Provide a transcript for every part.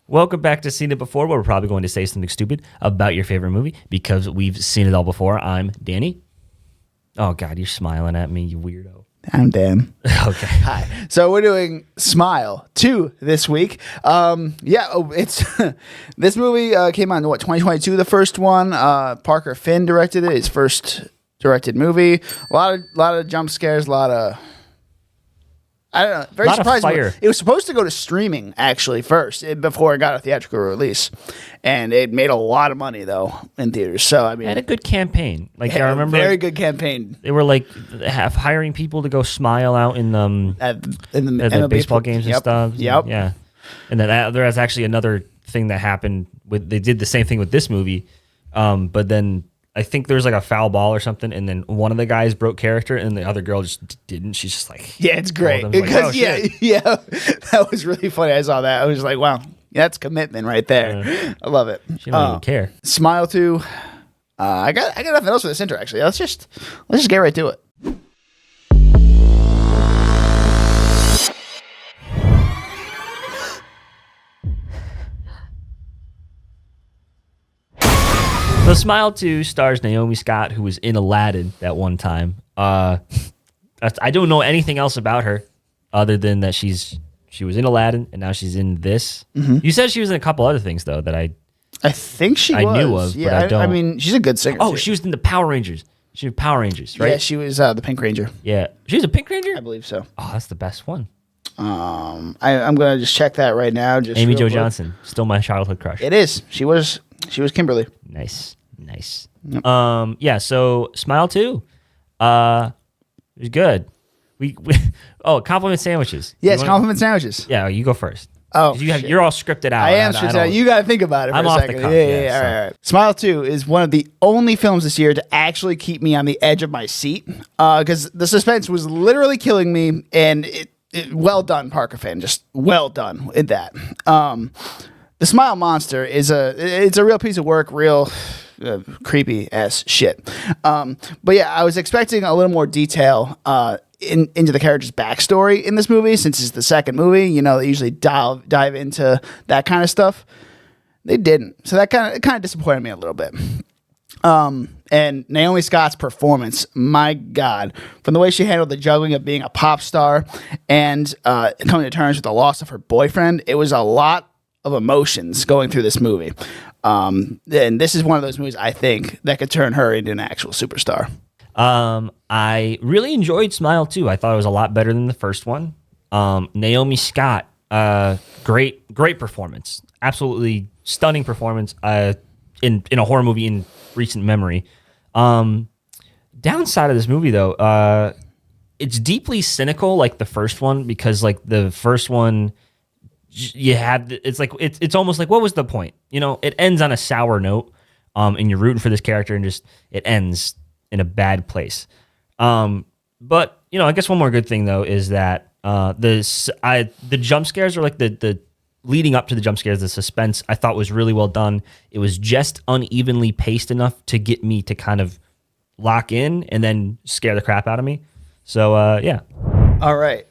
Welcome back to Seen It Before, where we're probably going to say something stupid about your favorite movie because we've seen it all before. I'm Danny. Oh, God, you're smiling at me, you weirdo. I'm Dan. Okay. Hi. So we're doing Smile 2 this week. It's this movie came out in 2022, the first one. Parker Finn directed it, his first directed movie. A lot of jump scares, a lot of... I don't know. Very surprising. It was supposed to go to streaming actually first before it got a theatrical release, and it made a lot of money though in theaters. So I mean, it had a good campaign. I remember very good campaign. They were hiring people to go smile out in the baseball games and stuff. Yep. Yeah. And then there was actually another thing that happened they did the same thing with this movie, but then. I think there was a foul ball or something, and then one of the guys broke character, and the other girl just didn't. She's just like, yeah, it's great because that was really funny. I saw that. I was like, wow, that's commitment right there. I love it. She don't even care. Smile 2. I got nothing else for this intro. Actually, let's just get right to it. So Smile 2 stars Naomi Scott, who was in Aladdin that one time. I don't know anything else about her other than that she was in Aladdin and now she's in this. Mm-hmm. You said she was in a couple other things though that I think I knew of, but I don't. I mean, she's a good singer. Oh, too. She was in the Power Rangers. She was Power Rangers, right? Yeah, she was the Pink Ranger. Yeah, she was a Pink Ranger. I believe so. Oh, that's the best one. I'm gonna just check that right now. Just Amy Jo Johnson, still my childhood crush. It is. She was Kimberly. Nice. Yep. So Smile 2, it was good. We compliment sandwiches. Yes, compliment sandwiches. Yeah, you go first. Oh, you're all scripted out. I am scripted out. You got to think about it for I'm a off second. the cuff. Yeah. All right. Smile 2 is one of the only films this year to actually keep me on the edge of my seat because the suspense was literally killing me, and it well done, Parker Finn. Just well done in that. The Smile Monster is a real piece of work, real creepy ass shit. But yeah, I was expecting a little more detail into the character's backstory in this movie, since it's the second movie. They usually dive into that kind of stuff. They didn't, so that kind of disappointed me a little bit. And Naomi Scott's performance, my God, from the way she handled the juggling of being a pop star and coming to terms with the loss of her boyfriend, it was a lot of emotions going through this movie. And this is one of those movies, I think, that could turn her into an actual superstar. I really enjoyed Smile 2. I thought it was a lot better than the first one. Naomi Scott, great performance. Absolutely stunning performance in a horror movie in recent memory. Downside of this movie, though, it's deeply cynical like the first one, because the first one... it's almost like, what was the point? It ends on a sour note, and you're rooting for this character, and just it ends in a bad place. But I guess one more good thing though is that the jump scares, or the leading up to the jump scares, the suspense, I thought was really well done. It was just unevenly paced enough to get me to kind of lock in and then scare the crap out of me. So yeah. All right.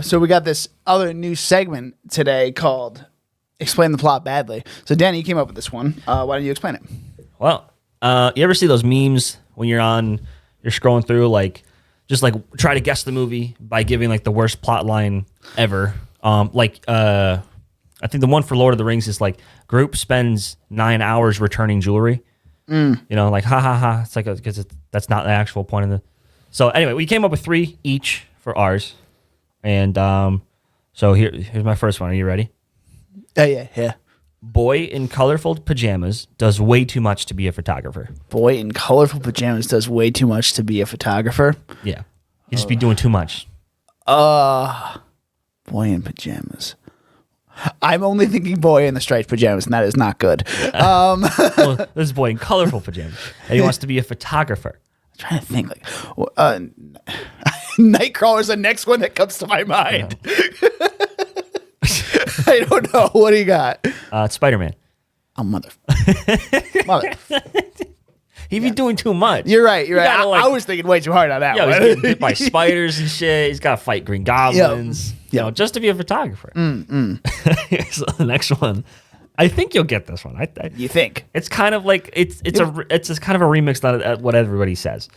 So we got this other new segment today called Explain the Plot Badly. So, Danny, you came up with this one. Why don't you explain it? Well, you ever see those memes when you're scrolling through, just try to guess the movie by giving the worst plot line ever? I think the one for Lord of the Rings is group spends 9 hours returning jewelry. Ha ha ha. It's because that's not the actual point of the... So anyway, we came up with 3 each for ours. And so here's my first one. Are you ready? Yeah. Boy in colorful pajamas does way too much to be a photographer. Boy in colorful pajamas does way too much to be a photographer? Yeah. He'd just be doing too much. Boy in pajamas. I'm only thinking boy in the striped pajamas, and that is not good. Well, this is boy in colorful pajamas, and he wants to be a photographer. I'm trying to think. Nightcrawler's the next one that comes to my mind. I don't know. What do you got? It's Spider-Man. Oh, mother. He'd be doing too much. You're right. I was thinking way too hard on that one. He's getting bit by spiders and shit. He's got to fight green goblins. Just to be a photographer. Mm-mm. So the next one. I think you'll get this one. You think? It's kind of like it's just kind of a remix of what everybody says.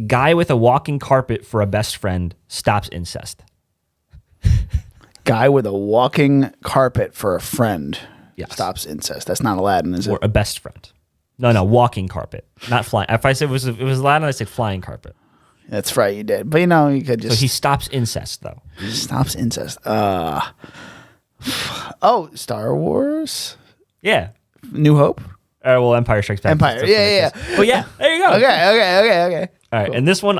Guy with a walking carpet for a best friend stops incest. Guy with a walking carpet for a friend Stops incest. That's not Aladdin, is it? Or a best friend. No, walking carpet, not flying. If I said it was Aladdin, I said flying carpet. That's right, you did. But you could just. So he stops incest though. Stops incest. Star Wars. Yeah. New Hope. Well, Empire Strikes Back. Empire. Yeah. Well, yeah. There you go. Okay. All right, cool. And this one,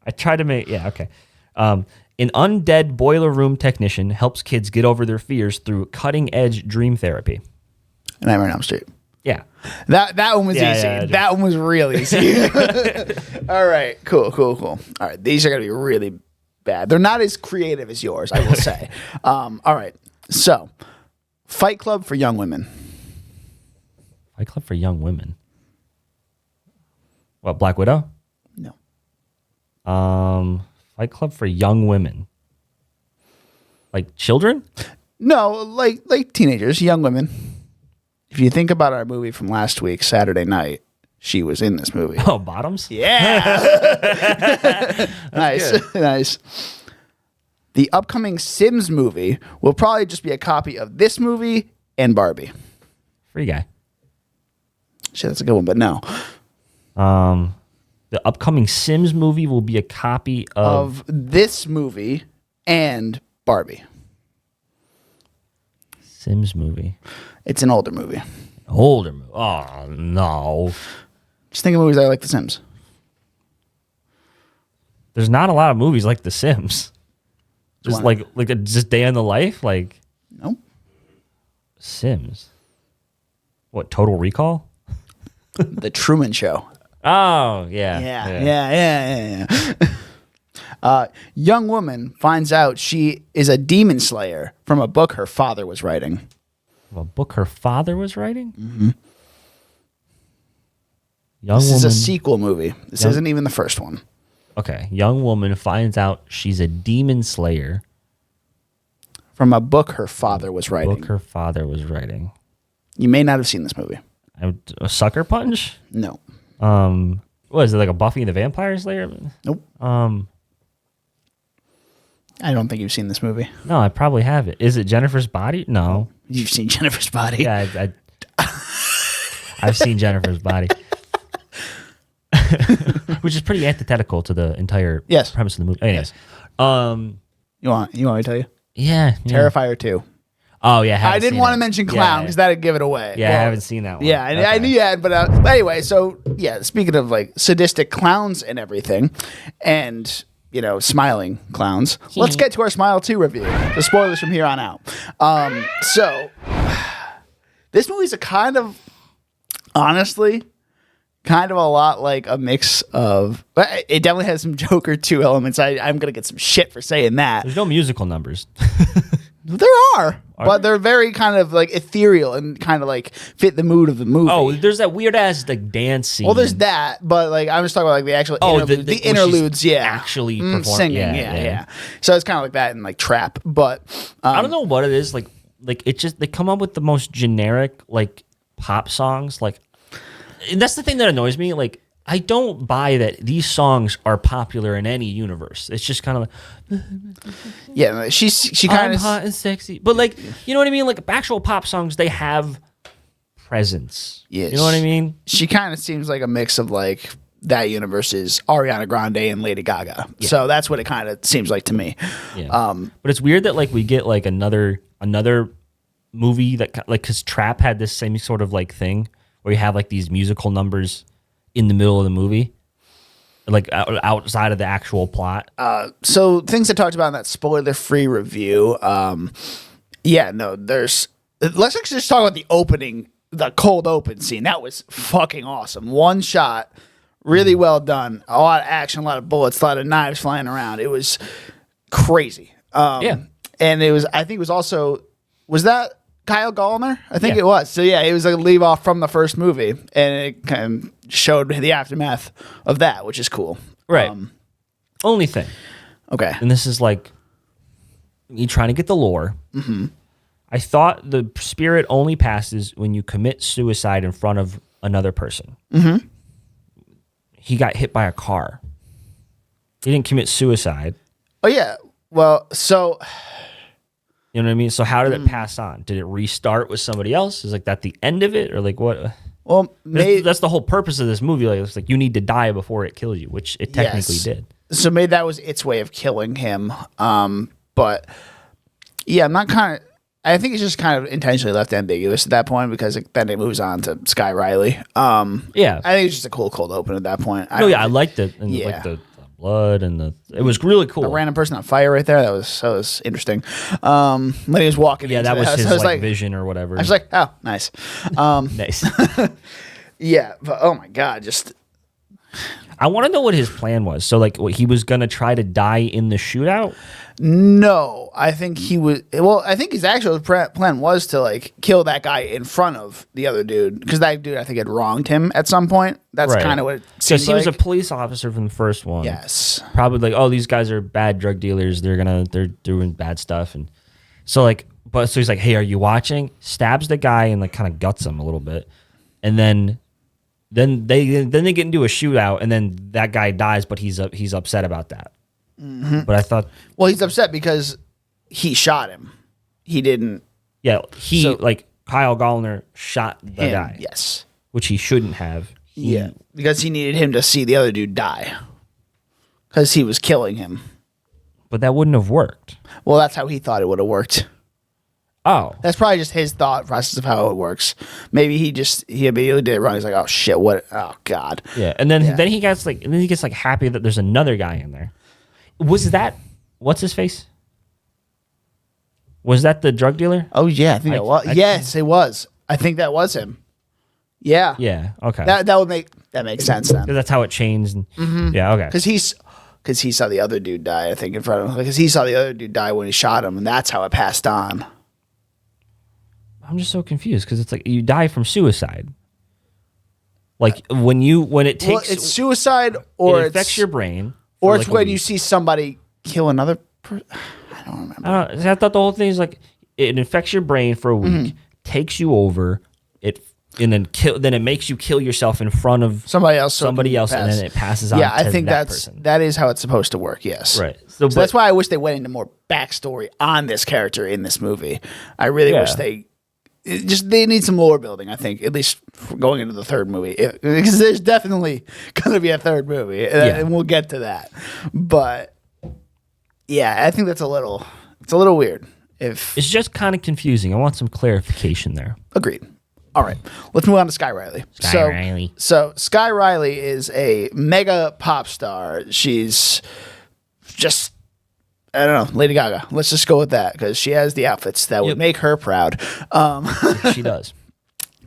I tried to make. Yeah, okay. An undead boiler room technician helps kids get over their fears through cutting-edge dream therapy. Nightmare on Elm Street. Yeah. That one was easy. Yeah, that one was real easy. All right. Cool. All right. These are going to be really bad. They're not as creative as yours, I will say. All right. So, Fight Club for young women. Fight Club for young women. What, Black Widow? No. Fight Club for young women. Like children? No, like teenagers, young women. If you think about our movie from last week, Saturday Night, she was in this movie. Oh, Bottoms? Yeah. Nice. The upcoming Sims movie will probably just be a copy of this movie and Barbie. Free Guy. Shit, that's a good one, but no. The upcoming Sims movie will be a copy of this movie and Barbie. Sims movie. It's an older movie. Older movie. Oh, no. Just think of movies that are like The Sims. There's not a lot of movies like The Sims. Just like a just day in the life, like no. Sims. What, Total Recall? The Truman Show. Oh, yeah. Young woman finds out she is a demon slayer from a book her father was writing. A book her father was writing? Mm-hmm. This is a sequel movie. This isn't even the first one. Okay. Young woman finds out she's a demon slayer. From a book her father was writing. You may not have seen this movie. A Sucker Punch? No. What is it, like a Buffy the Vampire Slayer? Nope. I don't think you've seen this movie. No, I probably haven't. Is it Jennifer's Body? No. You've seen Jennifer's Body? Yeah, I've seen Jennifer's Body. Which is pretty antithetical to the entire premise of the movie. Anyways. You want me to tell you? Yeah. Terrifier 2. Oh, yeah. I didn't want to mention Clown because that'd give it away. Yeah, I haven't seen that one. Yeah, I knew you had, but anyway, so yeah, speaking of like sadistic clowns and everything, and smiling clowns, let's get to our Smile 2 review. The spoilers from here on out. So this movie's honestly, kind of a lot like a mix of, but it definitely has some Joker 2 elements. I'm going to get some shit for saying that. There's no musical numbers. There are, but they're very kind of like ethereal and kind of like fit the mood of the movie. Oh, there's that weird ass like dance scene. Well, there's that, but like I'm just talking about like the actual interludes, the interludes. Yeah, actually perform- singing. Yeah. So it's kind of like that and like trap, but I don't know what it is. Like it just they come up with the most generic like pop songs. Like, and that's the thing that annoys me. Like, I don't buy that these songs are popular in any universe. It's just kind of like, yeah, she kind of hot and sexy, but like, you know what I mean? Like actual pop songs, they have presence. Yeah, you know what I mean? She kind of seems like a mix of like that universe is Ariana Grande and Lady Gaga. Yeah. So that's what it kind of seems like to me. Yeah. But it's weird that like we get like another movie that like because Trap had this same sort of like thing where you have like these musical numbers in the middle of the movie, like outside of the actual plot. So things I talked about in that spoiler-free review. Let's actually just talk about the opening, the cold open scene. That was fucking awesome. One shot, really well done. A lot of action, a lot of bullets, a lot of knives flying around. It was crazy. And I think it was also, was that Kyle Gallner? I think it was. So yeah, it was like a leave off from the first movie, and it kind of showed the aftermath of that, which is cool. Right. Only thing. Okay. And this is like me trying to get the lore. Mm-hmm. I thought the spirit only passes when you commit suicide in front of another person. Mm-hmm. He got hit by a car. He didn't commit suicide. Oh yeah. Well, so you know what I mean? So how did it pass on? Did it restart with somebody else? Is like that the end of it, or like what? Well, that's the whole purpose of this movie. Like it's like you need to die before it kills you, which it technically did. So maybe that was its way of killing him. But yeah, I'm not kind of. I think it's just kind of intentionally left ambiguous at that point because then it moves on to Sky Riley. Yeah, I think it's just a cool cold open at that point. I liked it. And like the blood and it was really cool. A random person on fire right there. That was interesting. When he was walking, that was his like vision or whatever. I was like, oh, nice, nice. Yeah, but oh my god, just. I want to know what his plan was. So, like, he was gonna try to die in the shootout. No, I think he was. Well, I think his actual plan was to like kill that guy in front of the other dude because that dude I think had wronged him at some point. That's kind of what it seems he was a police officer from the first one. Yes, probably like, oh, these guys are bad drug dealers. They're doing bad stuff, and so like, so he's like, hey, are you watching? Stabs the guy and like kind of guts him a little bit, and then they get into a shootout, and then that guy dies, but he's upset about that. Mm-hmm. But I thought, well, he's upset because he shot him. He didn't. Yeah, like Kyle Gallner shot the guy. Yes, which he shouldn't have. Because he needed him to see the other dude die because he was killing him. But that wouldn't have worked. Well, that's how he thought it would have worked. Oh, that's probably just his thought process of how it works. Maybe he immediately did it wrong. He's like, oh shit, what? Oh god. Yeah, and then he gets like happy that there's another guy in there. Was that what's his face? Was that the drug dealer? Oh yeah, I think it was. Yes, it was. I think that was him. Yeah. Yeah. Okay. That makes sense then. Because that's how it changed. Yeah. Okay. Because he saw the other dude die. I think in front of him. Because he saw the other dude die when he shot him, and that's how it passed on. I'm just so confused because it's like you die from suicide. Like when it takes. Well, it's suicide, or it affects your brain, or it's when you see somebody kill another person. I don't remember. I thought the whole thing is like it infects your brain for a week, takes you over, and then it makes you kill yourself in front of somebody else, and then it passes on. Yeah, I think that person. That is how it's supposed to work. Yes, right. So that's why I wish they went into more backstory on this character in this movie. I really wish they need some lore building. I think at least going into the third movie, because there's definitely going to be a third movie, and we'll get to that. But yeah, I think it's a little weird. It's just kind of confusing. I want some clarification there. Agreed. All right, let's move on to Sky Riley. So Sky Riley is a mega pop star. She's just, I don't know, Lady Gaga. Let's just go with that because she has the outfits that would make her proud. She does.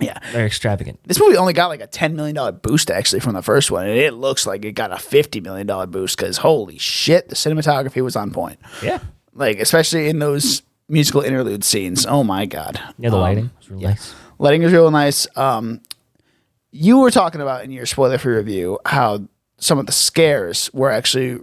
Yeah. Very extravagant. This movie only got like a $10 million boost actually from the first one, and it looks like it got a $50 million boost because holy shit, the cinematography was on point. Yeah. Like, especially in those musical interlude scenes. Oh my God. Yeah, the lighting was really nice. Lighting is real nice. You were talking about in your spoiler-free review how some of the scares were actually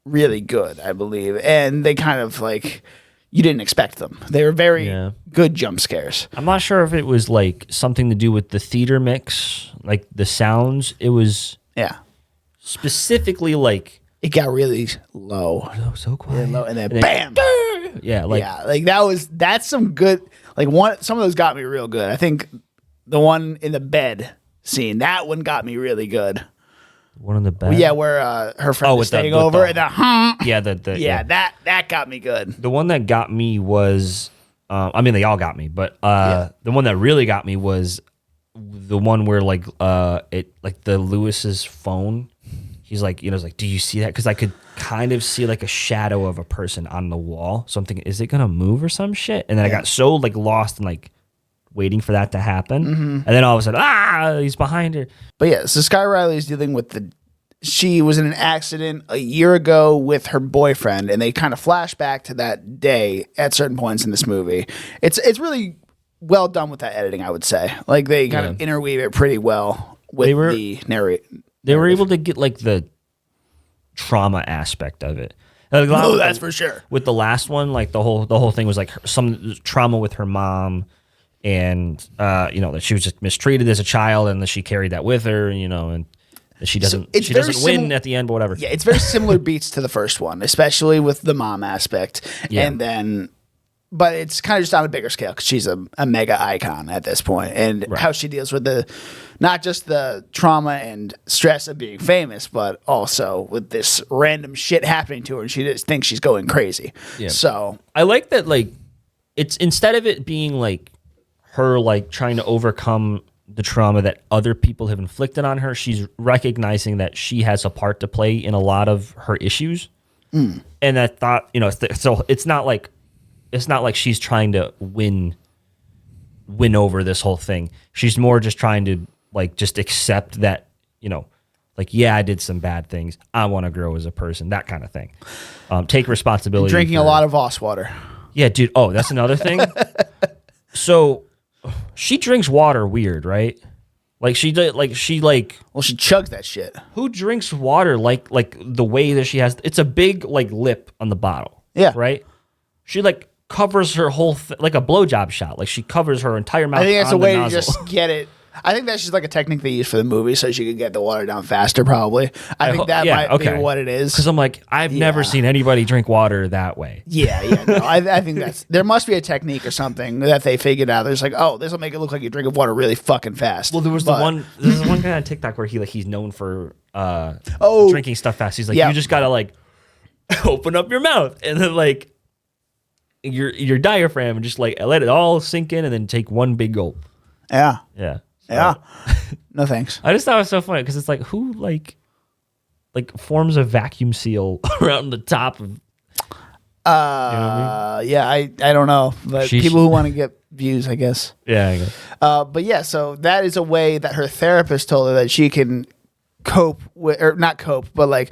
really good, I believe, and they kind of like you didn't expect them. They were very good jump scares. I'm not sure if it was like something to do with the theater mix, like the sounds. It was specifically like it got really low, so quiet, low, and then bam, that's some good. Like some of those got me real good. I think the one in the bed scene, that one got me really good. One in the bed? Well, yeah, where her friend was staying over. And that got me good. The one that got me was, I mean, they all got me, but the one that really got me was the one where like the Lewis's phone. He's like, he's like, do you see that? Because I could kind of see like a shadow of a person on the wall. So I'm thinking, is it gonna move or some shit? And then I got so like lost and like waiting for that to happen. Mm-hmm. And then all of a sudden, he's behind her. But yeah, so Sky Riley is dealing with she was in an accident a year ago with her boyfriend, and they kind of flash back to that day at certain points in this movie. It's really well done with that editing, I would say. Like they kind of interweave it pretty well with the narrative. They were able to get like the trauma aspect of it. Oh, that's for sure. With the last one, like the whole thing was like some trauma with her mom, and that she was just mistreated as a child, and that she carried that with her, and she doesn't win at the end, but whatever. Yeah, it's very similar beats to the first one, especially with the mom aspect, and then. But it's kind of just on a bigger scale because she's a mega icon at this point, and how she deals with not just the trauma and stress of being famous, but also with this random shit happening to her, and she just thinks she's going crazy. Yeah. So I like that, like, it's instead of it being like her like trying to overcome the trauma that other people have inflicted on her, she's recognizing that she has a part to play in a lot of her issues, and I thought, so it's not like she's trying to win over this whole thing. She's more just trying to like just accept that, like, yeah, I did some bad things. I want to grow as a person, that kind of thing. Take responsibility. Drinking a lot of Voss water. Yeah, dude. Oh, that's another thing. So she drinks water weird, right? Well, she chugs that shit. Who drinks water like the way that she has? It's a big like lip on the bottle. Yeah. Right. She like covers her whole like a blowjob shot. Like she covers her entire mouth. I think that's a way to nozzle. just get it. I think that's just like a technique they use for the movie so she could get the water down faster, probably. I think that might be what it is. Because I'm like, I've never seen anybody drink water that way. Yeah. No, I think there must be a technique or something that they figured out. They're just like, oh, this will make it look like you're drinking water really fucking fast. Well, there's one guy on TikTok where he's known for drinking stuff fast. He's like, you just gotta like open up your mouth and then like your diaphragm and just like let it all sink in and then take one big gulp. Yeah. So, yeah. No thanks. I just thought it was so funny because it's like who like forms a vacuum seal around the top of. Yeah, I don't know, but people who want to get views, I guess. Yeah, I guess. But yeah, so that is a way that her therapist told her that she can cope with, or not cope, but like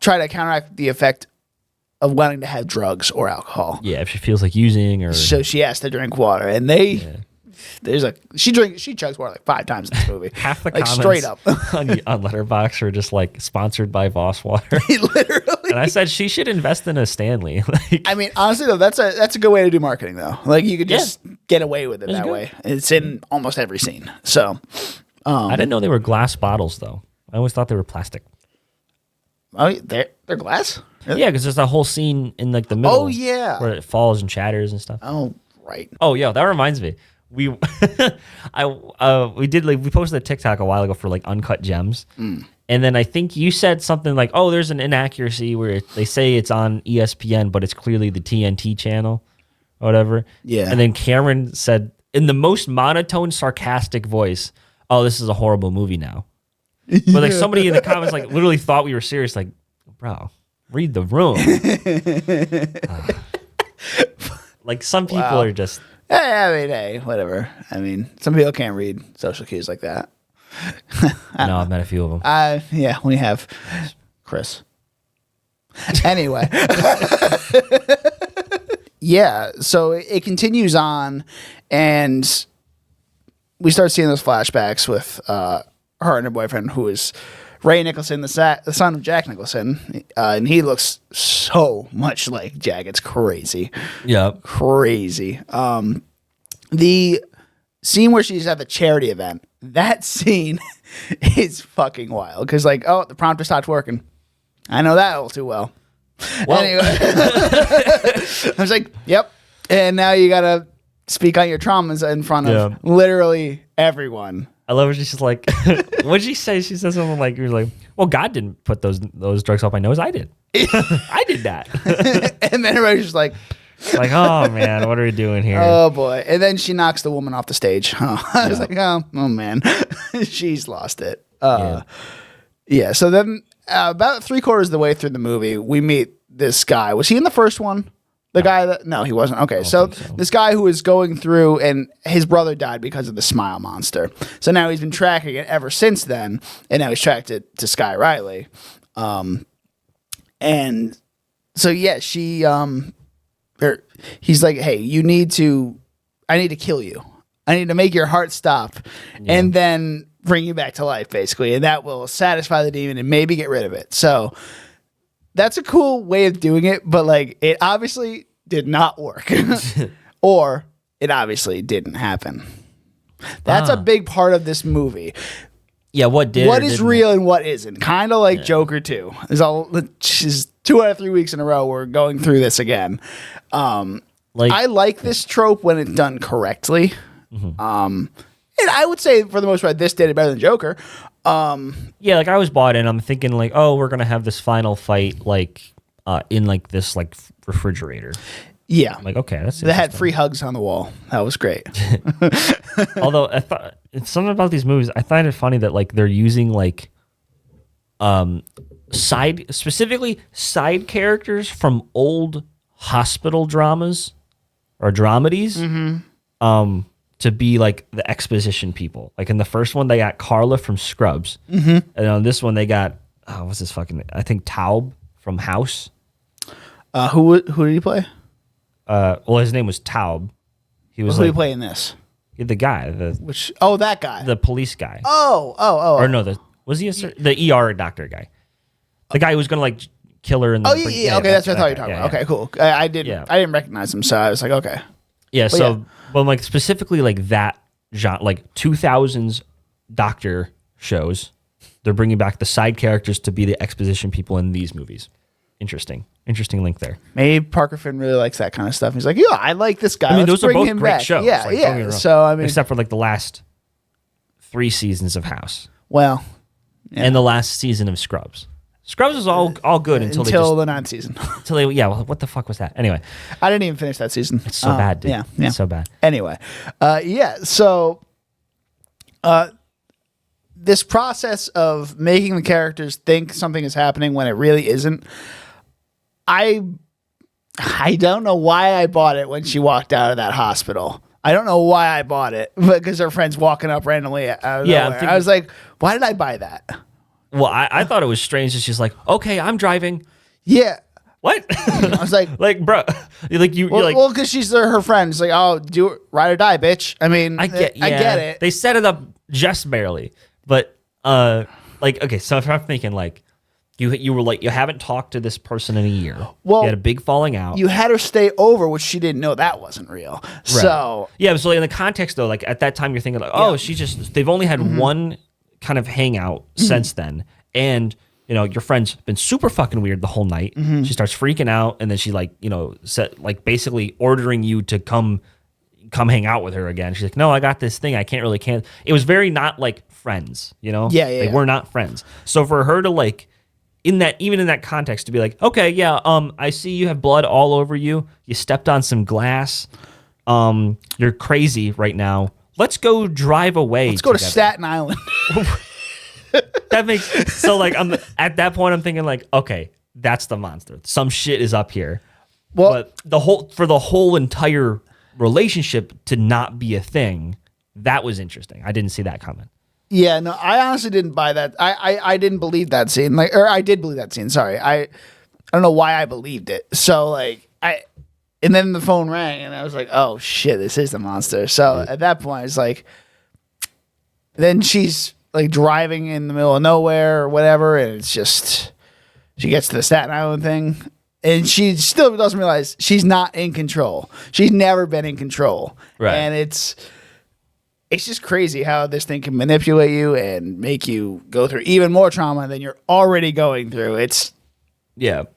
try to counteract the effect of wanting to have drugs or alcohol. Yeah, if she feels like using or. So she has to drink water, and she chugs water like 5 times in this movie. Half the like comments straight up on Letterboxd are just like sponsored by Voss water. Literally. And I said she should invest in a Stanley. I mean, honestly though, that's a good way to do marketing though. Like you could just get away with it that way. It's in almost every scene. So I didn't know they were glass bottles though. I always thought they were plastic. Oh, they're glass? Really? Yeah, because there's that whole scene in like the middle. Oh yeah, where it falls and shatters and stuff. Oh right. Oh yeah, that reminds me. We posted a TikTok a while ago for like uncut gems, and then I think you said something like, "Oh, there's an inaccuracy where they say it's on ESPN, but it's clearly the TNT channel, or whatever." Yeah. And then Cameron said in the most monotone, sarcastic voice, "Oh, this is a horrible movie now." But like somebody in the comments like literally thought we were serious. Like, bro, read the room. Like some people are just. Hey, whatever. I mean, some people can't read social cues like that. No, I've met a few of them. Yeah, we have Chris. Anyway. Yeah, so it continues on, and we start seeing those flashbacks with her and her boyfriend, who is Ray Nicholson, the son of Jack Nicholson, and he looks so much like Jack. It's crazy. Yeah. Crazy. The scene where she's at the charity event, that scene is fucking wild. Because like, oh, the prompter stopped working. I know that all too well. Anyway. I was like, yep. And now you got to speak on your traumas in front of literally everyone. I love her. She's just like, what did she say? She says something like, "You're like, well, God didn't put those drugs up my nose. I did. I did that." And then everybody's just like, oh man, what are we doing here? Oh boy! And then she knocks the woman off the stage. I was like, oh man, she's lost it. Yeah. So then, about 3/4 of the way through the movie, we meet this guy. Was he in the first one? The guy that no, he wasn't. Okay, so this guy who was going through, and his brother died because of the smile monster. So now he's been tracking it ever since then, and now he's tracked it to Sky Riley. And so yeah, he's like, hey, I need to kill you. I need to make your heart stop, and then bring you back to life, basically, and that will satisfy the demon and maybe get rid of it. So that's a cool way of doing it, but like it obviously did not work, or it obviously didn't happen. That's a big part of this movie. Yeah, what did? What is real and what isn't? Kind of like Joker 2. Is 2 out of 3 weeks in a row we're going through this again. I like this trope when it's done correctly. And I would say for the most part, this did it better than Joker. Yeah, like I was bought in. I'm thinking like, oh, we're gonna have this final fight like in like this like refrigerator. Yeah, I'm like, okay, that's they had free hugs on the wall. That was great. Although I thought it's something about these movies, I find it funny that like they're using like specifically side characters from old hospital dramas or dramedies to be like the exposition people. Like in the first one, they got Carla from Scrubs, and on this one they got what's this fucking? I think Taub from House. Who did he play? Well, his name was Taub. He was Who did he play in this? The guy, that guy, the police guy. Oh. Or no, was he the ER doctor guy? The guy who was gonna like kill her. Okay, that's what I thought you were talking about. Okay, cool. I didn't recognize him, so I was like, okay. Yeah. But like specifically like that genre, like 2000s doctor shows, they're bringing back the side characters to be the exposition people in these movies. Interesting link there. Maybe Parker Finn really likes that kind of stuff. He's like, yeah, I like this guy. I mean, Let's those are bring both him great back. shows. Yeah, like, yeah. So I mean, except for like the last 3 seasons of House. Well, and the last season of Scrubs. Scrubs was all good until the 9th season. Well, what the fuck was that? Anyway, I didn't even finish that season. It's so bad, dude. Yeah, it's so bad. Anyway, so this process of making the characters think something is happening when it really isn't. I don't know why I bought it when she walked out of that hospital. I don't know why I bought it, because her friend's walking up randomly out of nowhere. I was like, why did I buy that? Well, I thought it was strange that she's like, okay, I'm driving. Yeah. What? I was like, bro, like you're like, well, because she's her friend. It's like, oh, do it, ride or die, bitch. I mean, I get it. They set it up just barely, but like, okay, so if I'm thinking like, you were like, you haven't talked to this person in a year. Well, you had a big falling out. You had her stay over, which she didn't know that wasn't real. Right. So yeah, so in the context though, like at that time, you're thinking like, oh, they've only had one kind of hangout since then, and you know your friend's been super fucking weird the whole night. She starts freaking out, and then she like basically ordering you to come hang out with her again. She's like, no, I got this thing. I can't really cancel. It was very not like friends, you know? Yeah. They were not friends. So for her to like, even in that context, to be like, okay, yeah, I see you have blood all over you. You stepped on some glass. You're crazy right now. Let's go drive away. Let's go to Staten Island. That makes so like I'm at that point I'm thinking like, okay, that's the monster. Some shit is up here. Well, but for the whole entire relationship to not be a thing, that was interesting. I didn't see that coming. Yeah, no, I honestly didn't buy that. I didn't believe that scene. I did believe that scene. Sorry, I don't know why I believed it. So and then the phone rang, and I was like, oh shit, this is the monster. So at that point, it's like, then she's like driving in the middle of nowhere or whatever, and it's just she gets to the Staten Island thing, and she still doesn't realize she's not in control. She's never been in control, right? And it's just crazy how this thing can manipulate you and make you go through even more trauma than you're already going through. It's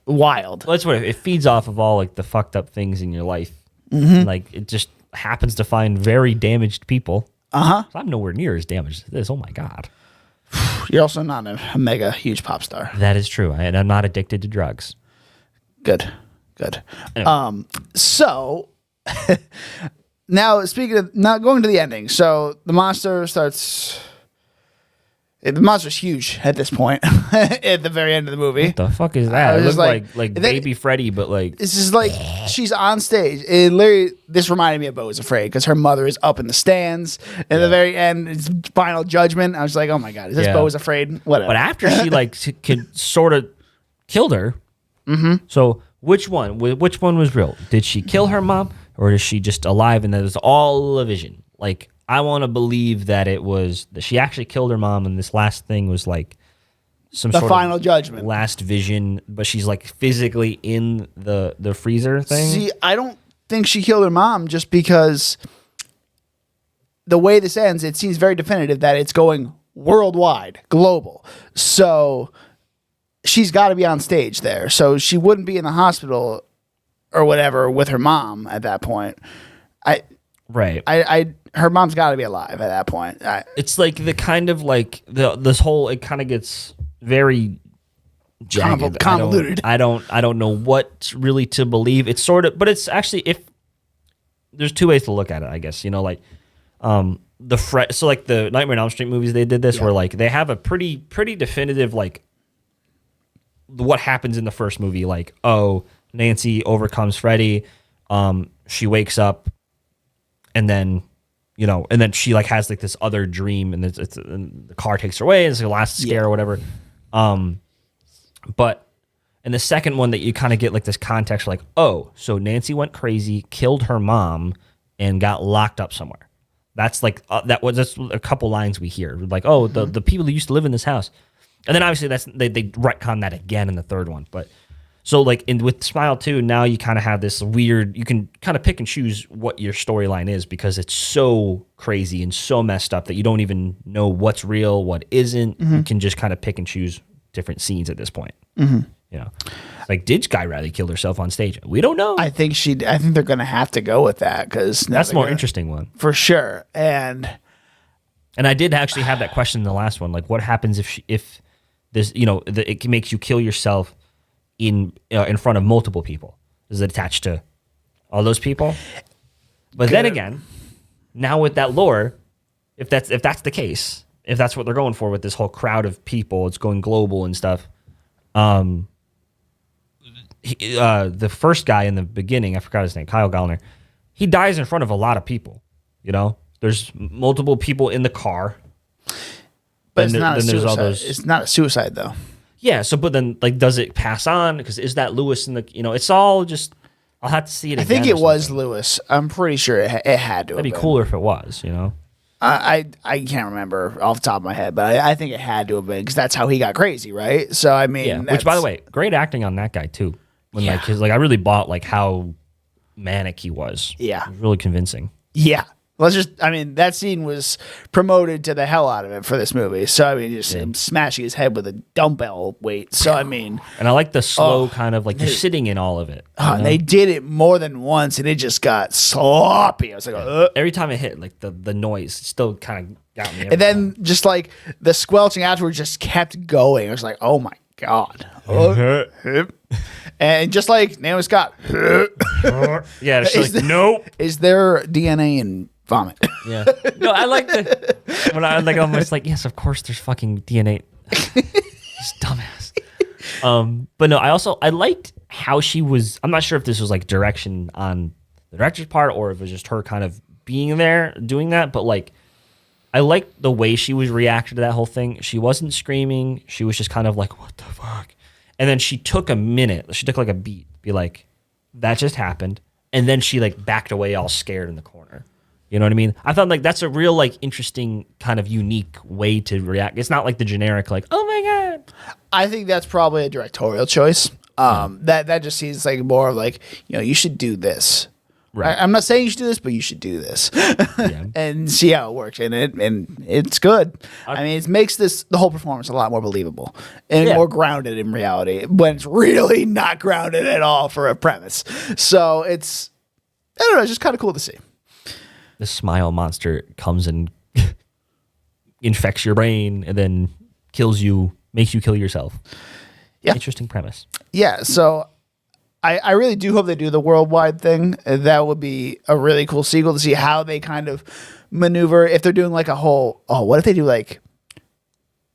wild. Well, that's what it feeds off of all like the fucked up things in your life. Like it just happens to find very damaged people. So I'm nowhere near as damaged as this. Oh my God. You're also not a mega huge pop star. That is true. And I'm not addicted to drugs. Good. Anyway. So now speaking of not going to the ending, so the monster starts. The monster's huge at this point. At the very end of the movie. What the fuck is that? It looks like baby Freddy, but like this is like she's on stage. It literally, this reminded me of Beau is Afraid because her mother is up in the stands. At the very end, it's final judgment. I was like, oh my God, is this Beau is Afraid? Whatever. But after she like could sort of killed her. So which one was real? Did she kill her mom, or is she just alive and that was all a vision? Like, I want to believe that it was that she actually killed her mom, and this last thing was like some The sort final of judgment. last vision, but she's like physically in the freezer thing. See, I don't think she killed her mom just because the way this ends, it seems very definitive that it's going worldwide, global. So she's got to be on stage there. So she wouldn't be in the hospital or whatever with her mom at that point. Her mom's got to be alive at that point. It's like the kind of like this whole, it kind of gets very jagged, convoluted. I don't know what really to believe. It's sort of, but it's actually, if there's two ways to look at it, I guess, like so like the Nightmare on Elm Street movies, they did this where like they have a pretty definitive like what happens in the first movie, like, oh, Nancy overcomes Freddy, she wakes up, and then and then she like has like this other dream, and and the car takes her away, and it's the last scare or whatever. But in the second one, that you kind of get like this context, like, oh, so Nancy went crazy, killed her mom, and got locked up somewhere. That's like that's a couple lines we hear, like, oh, the people that used to live in this house, and then obviously they retcon that again in the third one. But so like with Smile 2, now you kind of have this weird, you can kind of pick and choose what your storyline is, because it's so crazy and so messed up that you don't even know what's real, what isn't. You can just kind of pick and choose different scenes at this point. Like, did Guy Riley kill herself on stage? We don't know. I think they're going to have to go with that, because that's a more interesting one for sure. And I did actually have that question in the last one, like, what happens if this, it makes you kill yourself in front of multiple people? Is it attached to all those people? But then again, now with that lore, if that's the case, if that's what they're going for with this whole crowd of people, it's going global and stuff. The first guy in the beginning, I forgot his name, Kyle Gallner, he dies in front of a lot of people. There's multiple people in the car, but it's not a suicide. It's not a suicide though. Yeah. So, but then, like, does it pass on? Because is that Lewis in the? It's all just. I'll have to see it. I think it was Lewis. I'm pretty sure it had to. That'd be cooler if it was. I can't remember off the top of my head, but I think it had to have been, because that's how he got crazy, right? So I mean, yeah. Which, by the way, great acting on that guy too. When I really bought like how manic he was. Yeah, it was really convincing. Yeah. That scene was promoted to the hell out of it for this movie. So, I mean, just him smashing his head with a dumbbell weight. So, I mean. And I like the slow kind of, like, you're sitting in all of it. And they did it more than once, and it just got sloppy. I was like, every time it hit, like, the noise still kind of got me. And then just, like, the squelching afterwards just kept going. I was like, oh, my God. And just like Naomi Scott. Yeah, she's like, nope. Is there DNA in vomit? Yeah. No, I like when I like almost like, yes, of course there's fucking DNA. Just dumbass. But no, I liked how she was. I'm not sure if this was like direction on the director's part, or if it was just her kind of being there doing that, but like, I liked the way she was reacting to that whole thing. She wasn't screaming. She was just kind of like, what the fuck? And then she took a minute. She took like a beat. Be like, that just happened. And then she like backed away all scared in the corner. You know what I mean? I thought like that's a real like interesting kind of unique way to react. It's not like the generic like, oh my God. I think that's probably a directorial choice. That just seems like more of like, you should do this. Right. I'm not saying you should do this, but you should do this and see how it works. And it's good. I mean, it makes the whole performance a lot more believable and more grounded in reality, when it's really not grounded at all for a premise. So I don't know, it's just kind of cool to see. The smile monster comes and infects your brain and then kills you, makes you kill yourself. Yeah. Interesting premise. Yeah. So I really do hope they do the worldwide thing. That would be a really cool sequel to see how they kind of maneuver. If they're doing like a whole, what if they do like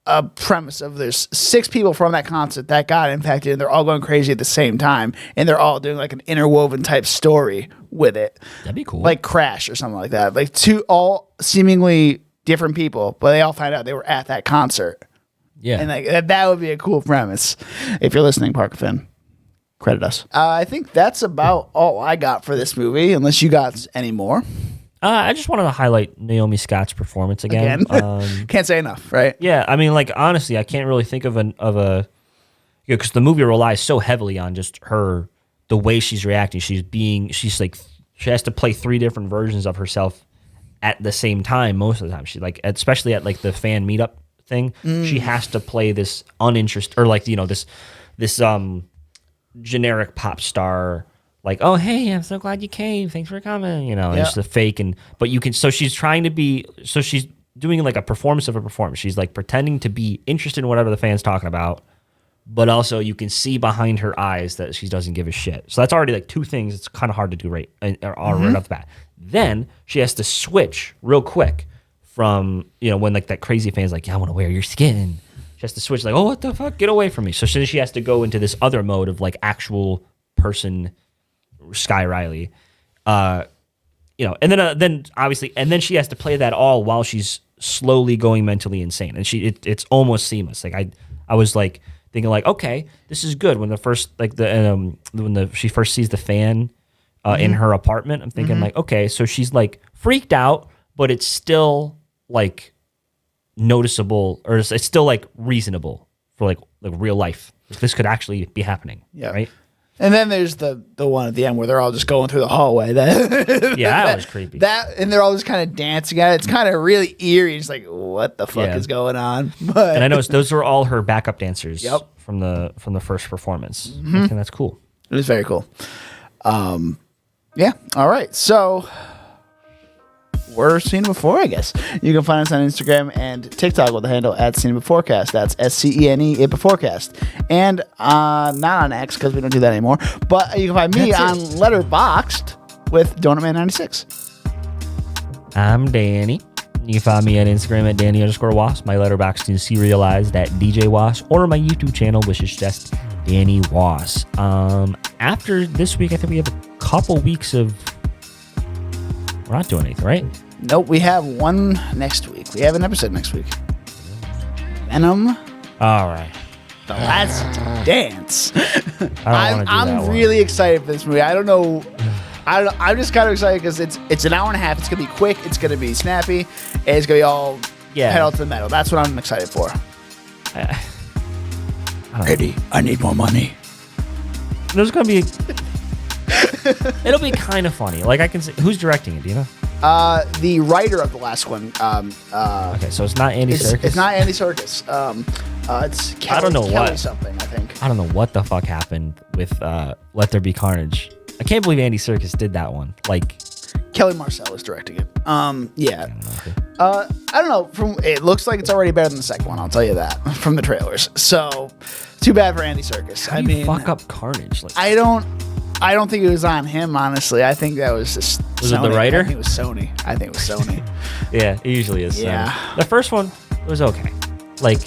a premise of there's 6 people from that concert that got infected and they're all going crazy at the same time, and they're all doing like an interwoven type story with it. That'd be cool. Like Crash or something like that. Like 2 all seemingly different people, but they all find out they were at that concert. Yeah. And like that would be a cool premise. If you're listening, Parker Finn, credit us. I think that's about all I got for this movie, unless you got any more. I just wanted to highlight Naomi Scott's performance again. Can't say enough, right? Yeah, I mean, like honestly, I can't really think of a because the movie relies so heavily on just her, the way she's reacting. She's like she has to play 3 different versions of herself at the same time most of the time. She like, especially at like the fan meetup thing, she has to play this uninterested or like this generic pop star. Like, oh hey, I'm so glad you came. Thanks for coming. It's the fake but you can. So she's trying to be. So she's doing like a performance of a performance. She's like pretending to be interested in whatever the fan's talking about, but also you can see behind her eyes that she doesn't give a shit. So that's already like 2 things. It's kind of hard to do right off the bat. Then she has to switch real quick from when like that crazy fan's like, yeah, I want to wear your skin. She has to switch like, oh what the fuck, get away from me. So then she has to go into this other mode of like actual person. Sky Riley, and then obviously, and then she has to play that all while she's slowly going mentally insane, and it's almost seamless. Like I was like thinking like, okay, this is good. When the first like she first sees the fan in her apartment, I'm thinking like, okay, so she's like freaked out, but it's still like noticeable, or it's still like reasonable for like real life. This could actually be happening, right? And then there's the one at the end where they're all just going through the hallway. That was creepy. And they're all just kind of dancing at it. It's kind of really eerie. It's like, what the fuck is going on? But and I noticed those were all her backup dancers from the first performance. I think that's cool. It was very cool. Yeah. All right. So we're Seen It Before, I guess. You can find us on Instagram and TikTok with the handle @SeenItBeforecast. That's SCENE It Beforecast. And not on X because we don't do that anymore. But you can find me on Letterboxd with DonutMan96. I'm Danny. You can find me on Instagram at Danny_Was. My Letterboxd is serialized at DJ Was, or my YouTube channel, which is just Danny Was. After this week, I think we have a couple weeks of. We're not doing anything, right? Nope, we have one next week. We have an episode next week. Venom. All right. The Last Dance. I'm really excited for this movie. I don't know. I'm just kind of excited because it's an hour and a half. It's gonna be quick. It's gonna be snappy. And it's gonna be all pedal to the metal. That's what I'm excited for. Eddie, I need more money. There's gonna be. It'll be kind of funny. Like I can say, who's directing it? Do you know? The writer of the last one. Okay, so it's not Andy Serkis. It's not Andy Serkis. It's Kelly, I don't know Kelly what something. I think. I don't know what the fuck happened with Let There Be Carnage. I can't believe Andy Serkis did that one. Like Kelly Marcel is directing it. Yeah. I don't know. It looks like it's already better than the second one. I'll tell you that from the trailers. So, too bad for Andy Serkis. How do you fuck up Carnage? Like, I don't think it was on him, honestly. I think that was just Was Sony. it the writer? I think it was Sony. Yeah, it usually is. Yeah. The first one was okay. Like,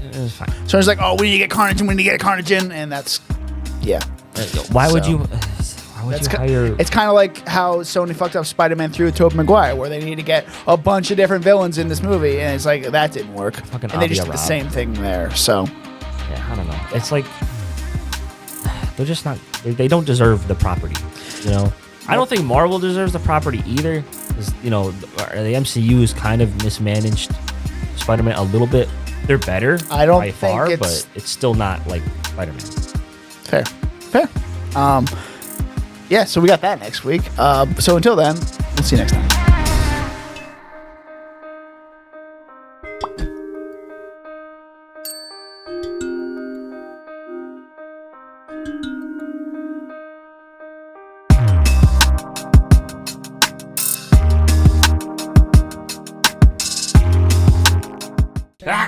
it was fine. So it's like, oh, we need to get Carnage in, and that's, yeah. Why would you hire... It's kind of like how Sony fucked up Spider-Man 3 with Tobey Maguire, where they need to get a bunch of different villains in this movie, and it's like, that didn't work. Fucking and they just Avi did the Arad. same thing there, so. Yeah, I don't know. It's like... They're just not... They don't deserve the property, I don't think Marvel deserves the property either. Because, the MCU is kind of mismanaged Spider-Man a little bit. They're better I don't by think far, it's... but it's still not like Spider-Man. Fair. Yeah, so we got that next week. So until then, we'll see you next time.